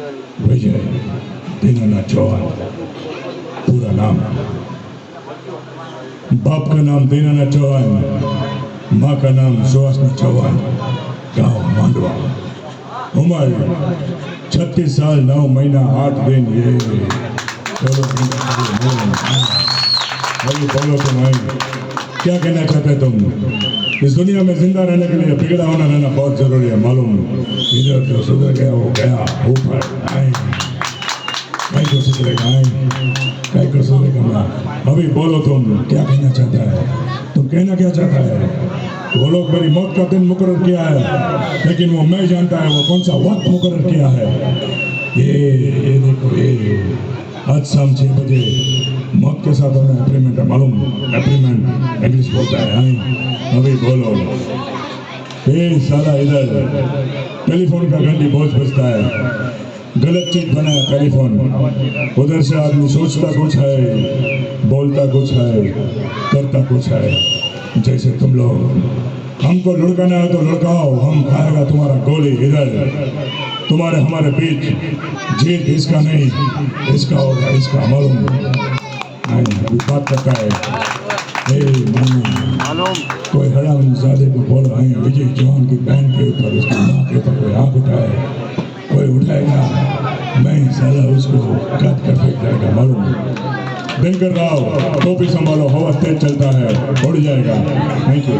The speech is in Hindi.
विजय दीनानाथ चौहान। पूरा नाम, बाप का नाम दीनानाथ चौहान, माँ का नाम सुहासनी चौहान, गांव मांडवा। उम्र 36 साल 9 महीना 8 दिन। ये बोलो तुम भाई, क्या कहना चाहते तुम? इस दुनिया में जिंदा रहने के लिए बिगड़ा होना रहना बहुत जरूरी है, मालूम? इधर तो सुधर गया, वो गया ऊपर, कहीं को सुधरेगा, कहीं को सुधरेगा मैं। अभी बोलो तुम, क्या कहना चाहता है? तुम कहना क्या चाहता है? वो लोग मेरी मौत का दिन मुकर्रर किया है, लेकिन वो मैं जानता है वो कौन सा वक्त मुकर्रर किया है। ये देखो, ये आज शाम 6 बजे मौत के साथ हमें एग्रीमेंट है, मालूम? एग्रीमेंट इंग्लिश बोलता है। अभी बोलो, ये साला इधर टेलीफोन का घंटी बहुत बजता है, गलत चीज बनाया टेलीफोन। उधर से आदमी सोचता कुछ है, बोलता कुछ है, करता कुछ है। जैसे तुम लोग हमको लुढ़काना है तो लुढ़काओ, हम खाएगा तुम्हारा गोली। इधर तुम्हारे हमारे बीच जीत इसका नहीं, इसका होगा, इसका मालूम? बात करता है कोई हरामजादे को बोल रहे हैं विजय चौहान की बहन के ऊपर, उसकी माँ के ऊपर कोई आँख उठाए, कोई उठाएगा, मैं साला उसको काट कर फेंक जाएगा, मालूम? दिनकर राव, टोपी संभालो, हवा तेज चलता है, उड़ जाएगा। Thank you.